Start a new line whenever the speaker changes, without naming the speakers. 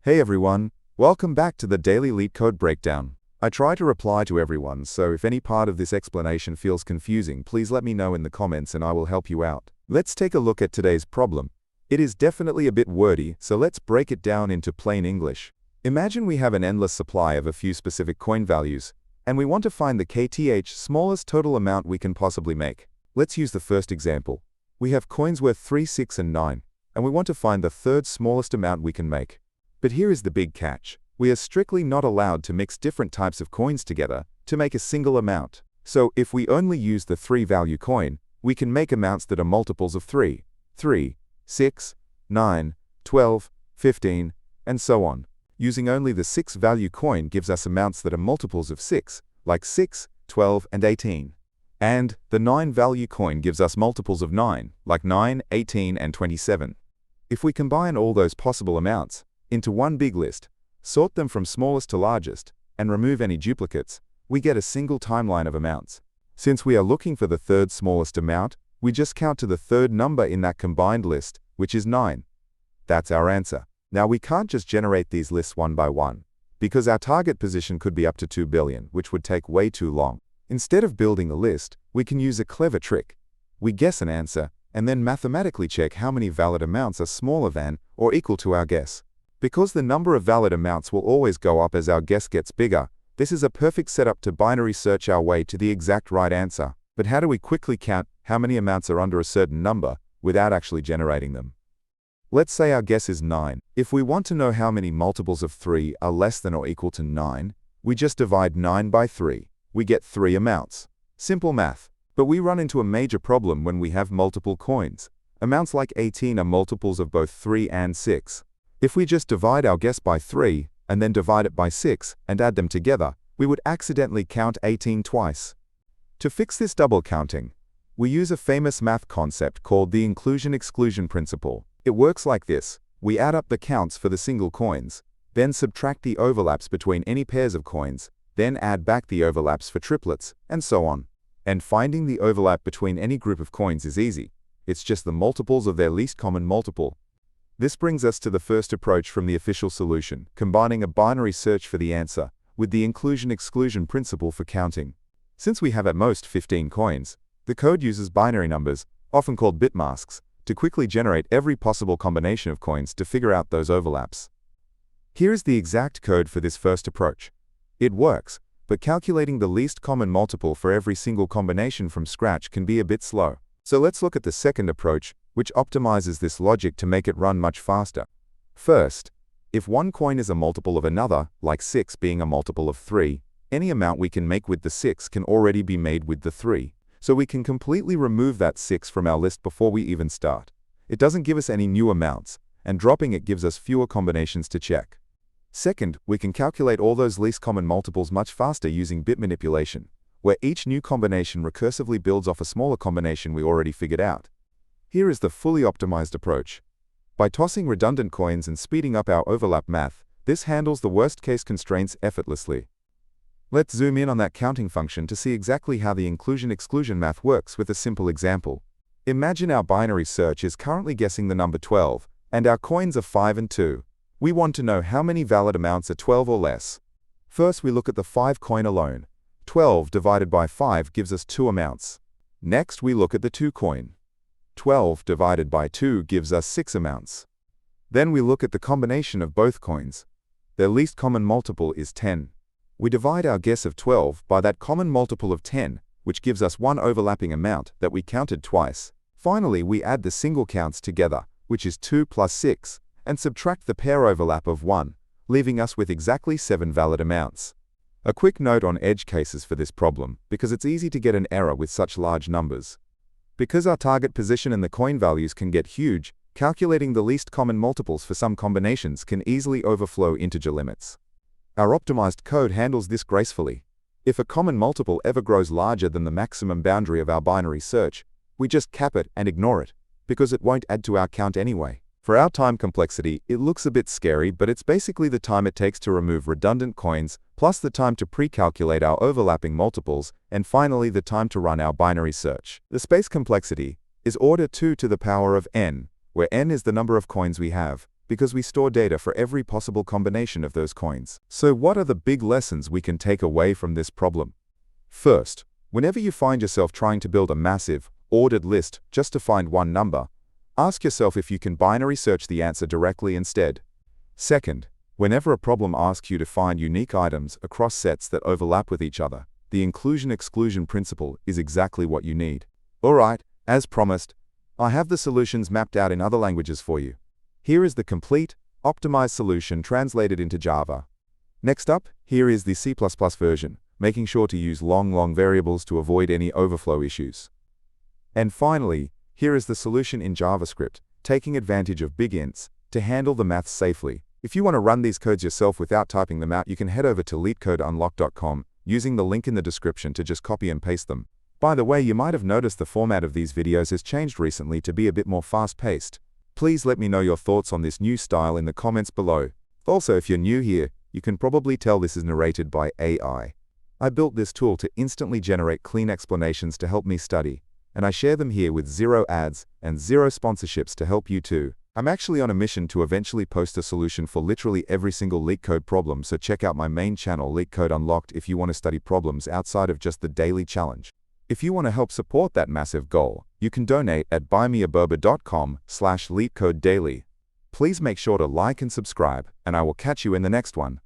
Hey everyone, welcome back to the daily Leetcode breakdown. I try to reply to everyone, so if any part of this explanation feels confusing, please let me know in the comments and I will help you out. Let's take a look at today's problem. It is definitely a bit wordy, so let's break it down into plain English. Imagine we have an endless supply of a few specific coin values, and we want to find the kth smallest total amount we can possibly make. Let's use the first example. We have coins worth 3, 6, and 9, and we want to find the third smallest amount we can make. But here is the big catch. We are strictly not allowed to mix different types of coins together to make a single amount. So if we only use the 3-value coin, we can make amounts that are multiples of 3, 6, 9, 12, 15, and so on. Using only the 6-value coin gives us amounts that are multiples of 6, like 6, 12, and 18. And the 9-value coin gives us multiples of 9, like 9, 18, and 27. If we combine all those possible amounts into one big list, sort them from smallest to largest, and remove any duplicates, we get a single timeline of amounts. Since we are looking for the third smallest amount, we just count to the third number in that combined list, which is 9. That's our answer. Now we can't just generate these lists one by one, because our target position could be up to 2 billion, which would take way too long. Instead of building a list, we can use a clever trick. We guess an answer, and then mathematically check how many valid amounts are smaller than or equal to our guess. Because the number of valid amounts will always go up as our guess gets bigger, this is a perfect setup to binary search our way to the exact right answer. But how do we quickly count how many amounts are under a certain number without actually generating them? Let's say our guess is 9. If we want to know how many multiples of 3 are less than or equal to 9, we just divide 9 by 3. We get 3 amounts. Simple math. But we run into a major problem when we have multiple coins. Amounts like 18 are multiples of both 3 and 6. If we just divide our guess by 3, and then divide it by 6, and add them together, we would accidentally count 18 twice. To fix this double counting, we use a famous math concept called the Inclusion-Exclusion Principle. It works like this. We add up the counts for the single coins, then subtract the overlaps between any pairs of coins, then add back the overlaps for triplets, and so on. And finding the overlap between any group of coins is easy. It's just the multiples of their least common multiple. This brings us to the first approach from the official solution, combining a binary search for the answer with the Inclusion-Exclusion Principle for counting. Since we have at most 15 coins, the code uses binary numbers, often called bitmasks, to quickly generate every possible combination of coins to figure out those overlaps. Here is the exact code for this first approach. It works, but calculating the least common multiple for every single combination from scratch can be a bit slow. So let's look at the second approach, which optimizes this logic to make it run much faster. First, if one coin is a multiple of another, like 6 being a multiple of 3, any amount we can make with the 6 can already be made with the 3. So we can completely remove that 6 from our list before we even start. It doesn't give us any new amounts, and dropping it gives us fewer combinations to check. Second, we can calculate all those least common multiples much faster using bit manipulation, where each new combination recursively builds off a smaller combination we already figured out. Here is the fully optimized approach. By tossing redundant coins and speeding up our overlap math, this handles the worst-case constraints effortlessly. Let's zoom in on that counting function to see exactly how the inclusion-exclusion math works with a simple example. Imagine our binary search is currently guessing the number 12, and our coins are 5 and 2. We want to know how many valid amounts are 12 or less. First, we look at the 5 coin alone. 12 divided by 5 gives us 2 amounts. Next, we look at the 2 coin. 12 divided by 2 gives us 6 amounts. Then we look at the combination of both coins. Their least common multiple is 10. We divide our guess of 12 by that common multiple of 10, which gives us one overlapping amount that we counted twice. Finally, we add the single counts together, which is 2 plus 6, and subtract the pair overlap of 1, leaving us with exactly 7 valid amounts. A quick note on edge cases for this problem, because it's easy to get an error with such large numbers. Because our target position and the coin values can get huge, calculating the least common multiples for some combinations can easily overflow integer limits. Our optimized code handles this gracefully. If a common multiple ever grows larger than the maximum boundary of our binary search, we just cap it and ignore it, because it won't add to our count anyway. For our time complexity, it looks a bit scary, but it's basically the time it takes to remove redundant coins, plus the time to pre-calculate our overlapping multiples, and finally the time to run our binary search. The space complexity is order 2 to the power of n, where n is the number of coins we have, because we store data for every possible combination of those coins. So what are the big lessons we can take away from this problem? First, whenever you find yourself trying to build a massive, ordered list just to find one number, ask yourself if you can binary search the answer directly instead. Second, whenever a problem asks you to find unique items across sets that overlap with each other, the inclusion-exclusion principle is exactly what you need. Alright, as promised, I have the solutions mapped out in other languages for you. Here is the complete, optimized solution translated into Java. Next up, here is the C++ version, making sure to use long variables to avoid any overflow issues. And finally, here is the solution in JavaScript, taking advantage of big ints to handle the maths safely. If you want to run these codes yourself without typing them out, you can head over to leetcodeunlock.com using the link in the description to just copy and paste them. By the way, you might have noticed the format of these videos has changed recently to be a bit more fast-paced. Please let me know your thoughts on this new style in the comments below. Also, if you're new here, you can probably tell this is narrated by AI. I built this tool to instantly generate clean explanations to help me study, and I share them here with 0 ads and 0 sponsorships to help you too. I'm actually on a mission to eventually post a solution for literally every single Leetcode problem, so check out my main channel Leetcode Unlocked if you want to study problems outside of just the daily challenge. If you want to help support that massive goal, you can donate at buymeaboba.com/LeetCodeDaily. Please make sure to like and subscribe, and I will catch you in the next one.